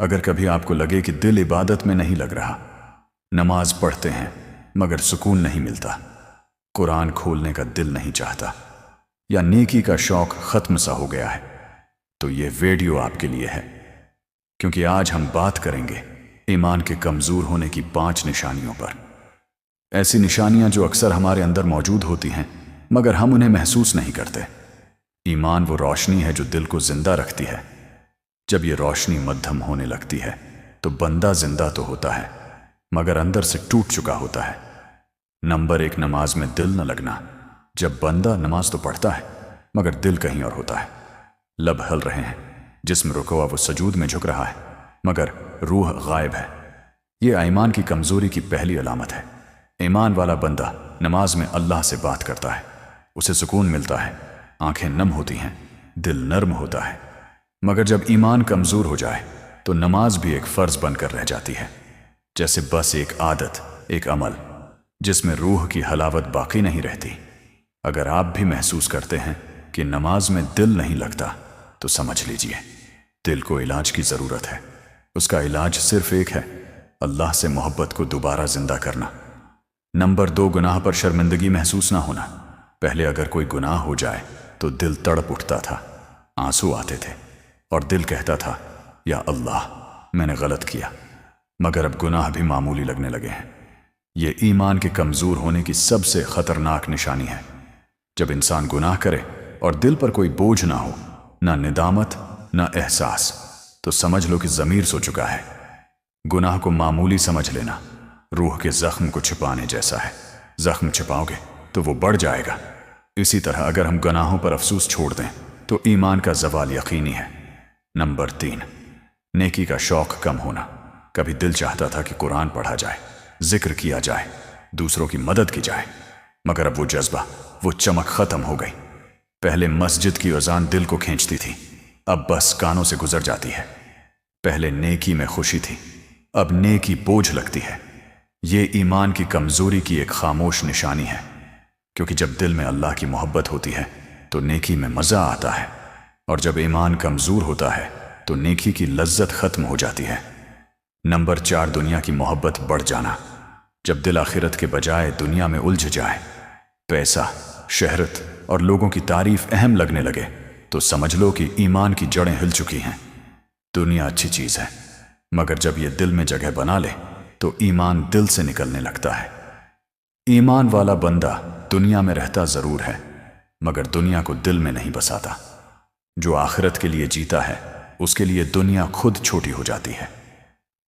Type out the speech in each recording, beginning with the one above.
اگر کبھی آپ کو لگے کہ دل عبادت میں نہیں لگ رہا، نماز پڑھتے ہیں مگر سکون نہیں ملتا، قرآن کھولنے کا دل نہیں چاہتا، یا نیکی کا شوق ختم سا ہو گیا ہے، تو یہ ویڈیو آپ کے لیے ہے، کیونکہ آج ہم بات کریں گے ایمان کے کمزور ہونے کی 5 نشانیوں پر۔ ایسی نشانیاں جو اکثر ہمارے اندر موجود ہوتی ہیں مگر ہم انہیں محسوس نہیں کرتے۔ ایمان وہ روشنی ہے جو دل کو زندہ رکھتی ہے۔ جب یہ روشنی مدھم ہونے لگتی ہے تو بندہ زندہ تو ہوتا ہے مگر اندر سے ٹوٹ چکا ہوتا ہے۔ نمبر 1، نماز میں دل نہ لگنا۔ جب بندہ نماز تو پڑھتا ہے مگر دل کہیں اور ہوتا ہے، لب ہل رہے ہیں، جسم رکوع و سجود میں جھک رہا ہے مگر روح غائب ہے، یہ ایمان کی کمزوری کی پہلی علامت ہے۔ ایمان والا بندہ نماز میں اللہ سے بات کرتا ہے، اسے سکون ملتا ہے، آنکھیں نم ہوتی ہیں، دل نرم ہوتا ہے۔ مگر جب ایمان کمزور ہو جائے تو نماز بھی ایک فرض بن کر رہ جاتی ہے، جیسے بس ایک عادت، ایک عمل جس میں روح کی حلاوت باقی نہیں رہتی۔ اگر آپ بھی محسوس کرتے ہیں کہ نماز میں دل نہیں لگتا تو سمجھ لیجئے دل کو علاج کی ضرورت ہے۔ اس کا علاج صرف ایک ہے، اللہ سے محبت کو دوبارہ زندہ کرنا۔ نمبر 2، گناہ پر شرمندگی محسوس نہ ہونا۔ پہلے اگر کوئی گناہ ہو جائے تو دل تڑپ اٹھتا تھا، آنسو آتے تھے اور دل کہتا تھا یا اللہ میں نے غلط کیا، مگر اب گناہ بھی معمولی لگنے لگے ہیں۔ یہ ایمان کے کمزور ہونے کی سب سے خطرناک نشانی ہے۔ جب انسان گناہ کرے اور دل پر کوئی بوجھ نہ ہو، نہ ندامت نہ احساس، تو سمجھ لو کہ ضمیر سو چکا ہے۔ گناہ کو معمولی سمجھ لینا روح کے زخم کو چھپانے جیسا ہے، زخم چھپاؤ گے تو وہ بڑھ جائے گا۔ اسی طرح اگر ہم گناہوں پر افسوس چھوڑ دیں تو ایمان کا زوال یقینی ہے۔ نمبر 3، نیکی کا شوق کم ہونا۔ کبھی دل چاہتا تھا کہ قرآن پڑھا جائے، ذکر کیا جائے، دوسروں کی مدد کی جائے، مگر اب وہ جذبہ، وہ چمک ختم ہو گئی۔ پہلے مسجد کی اذان دل کو کھینچتی تھی، اب بس کانوں سے گزر جاتی ہے۔ پہلے نیکی میں خوشی تھی، اب نیکی بوجھ لگتی ہے۔ یہ ایمان کی کمزوری کی ایک خاموش نشانی ہے، کیونکہ جب دل میں اللہ کی محبت ہوتی ہے تو نیکی میں مزہ آتا ہے، اور جب ایمان کمزور ہوتا ہے تو نیکی کی لذت ختم ہو جاتی ہے۔ نمبر 4، دنیا کی محبت بڑھ جانا۔ جب دل آخرت کے بجائے دنیا میں الجھ جائے، پیسہ، شہرت اور لوگوں کی تعریف اہم لگنے لگے، تو سمجھ لو کہ ایمان کی جڑیں ہل چکی ہیں۔ دنیا اچھی چیز ہے مگر جب یہ دل میں جگہ بنا لے تو ایمان دل سے نکلنے لگتا ہے۔ ایمان والا بندہ دنیا میں رہتا ضرور ہے مگر دنیا کو دل میں نہیں بساتا۔ جو آخرت کے لیے جیتا ہے اس کے لیے دنیا خود چھوٹی ہو جاتی ہے،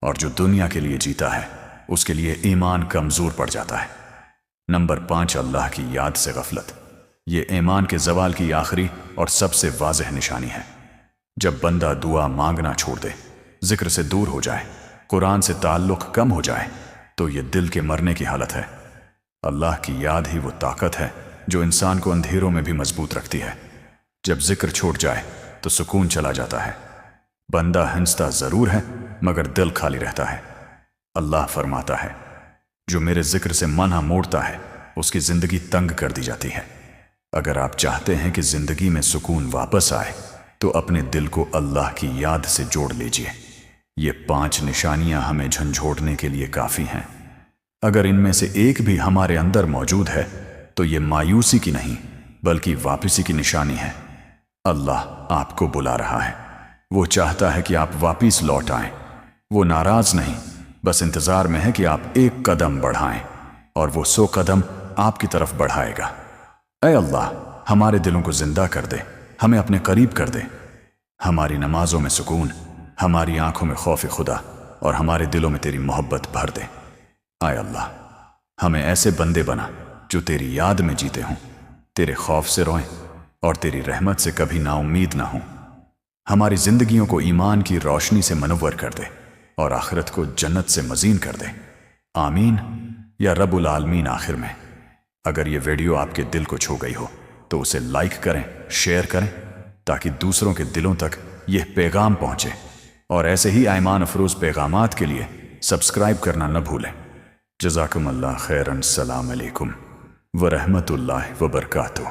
اور جو دنیا کے لیے جیتا ہے اس کے لیے ایمان کمزور پڑ جاتا ہے۔ نمبر 5، اللہ کی یاد سے غفلت۔ یہ ایمان کے زوال کی آخری اور سب سے واضح نشانی ہے۔ جب بندہ دعا مانگنا چھوڑ دے، ذکر سے دور ہو جائے، قرآن سے تعلق کم ہو جائے، تو یہ دل کے مرنے کی حالت ہے۔ اللہ کی یاد ہی وہ طاقت ہے جو انسان کو اندھیروں میں بھی مضبوط رکھتی ہے۔ جب ذکر چھوٹ جائے تو سکون چلا جاتا ہے۔ بندہ ہنستا ضرور ہے مگر دل خالی رہتا ہے۔ اللہ فرماتا ہے جو میرے ذکر سے منہ موڑتا ہے اس کی زندگی تنگ کر دی جاتی ہے۔ اگر آپ چاہتے ہیں کہ زندگی میں سکون واپس آئے تو اپنے دل کو اللہ کی یاد سے جوڑ لیجئے۔ یہ 5 نشانیاں ہمیں جھنجھوڑنے کے لیے کافی ہیں۔ اگر ان میں سے ایک بھی ہمارے اندر موجود ہے تو یہ مایوسی کی نہیں بلکہ واپسی کی نشانی ہے۔ اللہ آپ کو بلا رہا ہے، وہ چاہتا ہے کہ آپ واپس لوٹ آئیں۔ وہ ناراض نہیں، بس انتظار میں ہے کہ آپ ایک قدم بڑھائیں، اور وہ 100 قدم آپ کی طرف بڑھائے گا۔ اے اللہ، ہمارے دلوں کو زندہ کر دے، ہمیں اپنے قریب کر دے۔ ہماری نمازوں میں سکون، ہماری آنکھوں میں خوف خدا، اور ہمارے دلوں میں تیری محبت بھر دے۔ اے اللہ، ہمیں ایسے بندے بنا جو تیری یاد میں جیتے ہوں، تیرے خوف سے روئیں اور تیری رحمت سے کبھی نا امید نہ ہوں۔ ہماری زندگیوں کو ایمان کی روشنی سے منور کر دے اور آخرت کو جنت سے مزین کر دے۔ آمین یا رب العالمین۔ آخر میں اگر یہ ویڈیو آپ کے دل کو چھو گئی ہو تو اسے لائک کریں، شیئر کریں، تاکہ دوسروں کے دلوں تک یہ پیغام پہنچے، اور ایسے ہی ایمان افروز پیغامات کے لیے سبسکرائب کرنا نہ بھولیں۔ جزاکم اللہ خیرا۔ السلام علیکم ورحمۃ اللہ وبرکاتہ۔